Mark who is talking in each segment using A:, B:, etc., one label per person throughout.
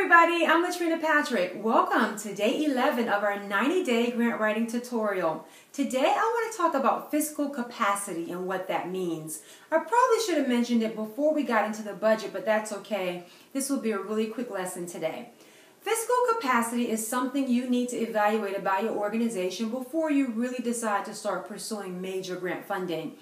A: everybody, I'm Latrina Patrick. Welcome to day 11 of our 90-day grant writing tutorial. Today I want to talk about fiscal capacity and what that means. I probably should have mentioned it before we got into the budget, but that's okay. This will be a really quick lesson today. Fiscal capacity is something you need to evaluate about your organization before you really decide to start pursuing major grant funding.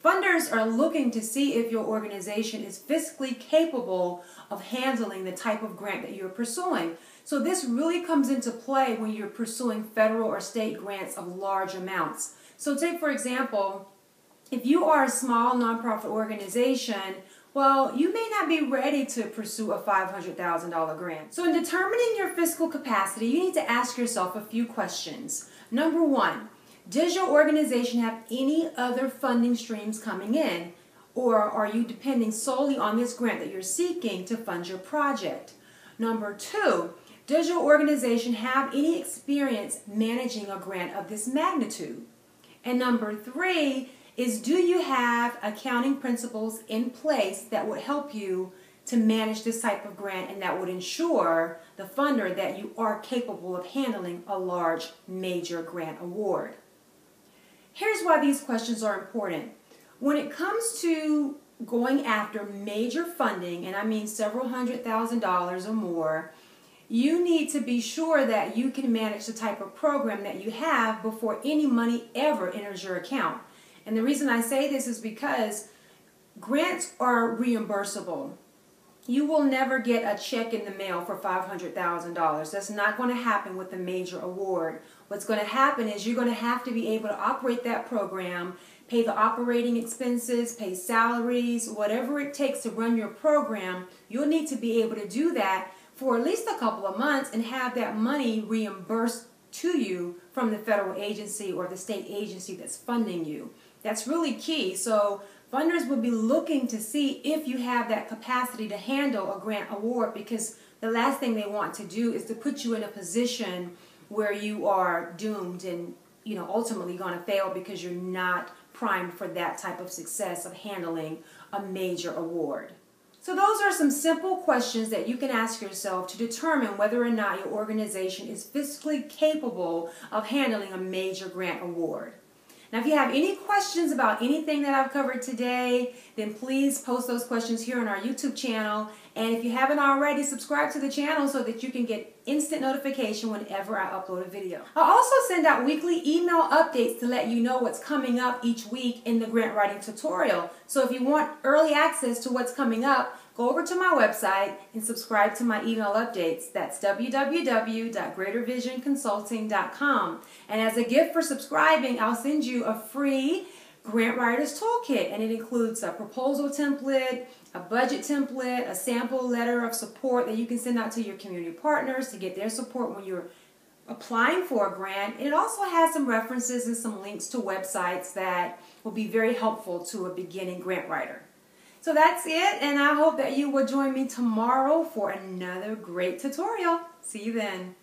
A: Funders are looking to see if your organization is fiscally capable of handling the type of grant that you're pursuing. So this really comes into play when you're pursuing federal or state grants of large amounts. So take, for example, if you are a small nonprofit organization, well, you may not be ready to pursue a $500,000 grant. So in determining your fiscal capacity, you need to ask yourself a few questions. Number one, does your organization have any other funding streams coming in? Or are you depending solely on this grant that you're seeking to fund your project? Number two, does your organization have any experience managing a grant of this magnitude? And number three is, do you have accounting principles in place that would help you to manage this type of grant and that would ensure the funder that you are capable of handling a large major grant award? Here's why these questions are important. When it comes to going after major funding, and I mean several $100,000 or more, you need to be sure that you can manage the type of program that you have before any money ever enters your account. And the reason I say this is because grants are reimbursable. You will never get a check in the mail for $500,000. That's not going to happen with a major award. What's going to happen is you're going to have to be able to operate that program, pay the operating expenses, pay salaries, whatever it takes to run your program. You'll need to be able to do that for at least a couple of months and have that money reimbursed to you from the federal agency or the state agency that's funding you. That's really key. So funders will be looking to see if you have that capacity to handle a grant award, because the last thing they want to do is to put you in a position where you are doomed and ultimately going to fail because you're not primed for that type of success of handling a major award. So those are some simple questions that you can ask yourself to determine whether or not your organization is fiscally capable of handling a major grant award. Now, if you have any questions about anything that I've covered today, then please post those questions here on our YouTube channel. And if you haven't already, subscribe to the channel so that you can get instant notification whenever I upload a video. I'll also send out weekly email updates to let you know what's coming up each week in the grant writing tutorial. So if you want early access to what's coming up, go over to my website and subscribe to my email updates. That's www.greatervisionconsulting.com. And as a gift for subscribing, I'll send you a free Grant Writer's Toolkit, and it includes a proposal template, a budget template, a sample letter of support that you can send out to your community partners to get their support when you're applying for a grant. And it also has some references and some links to websites that will be very helpful to a beginning grant writer. So that's it, and I hope that you will join me tomorrow for another great tutorial. See you then.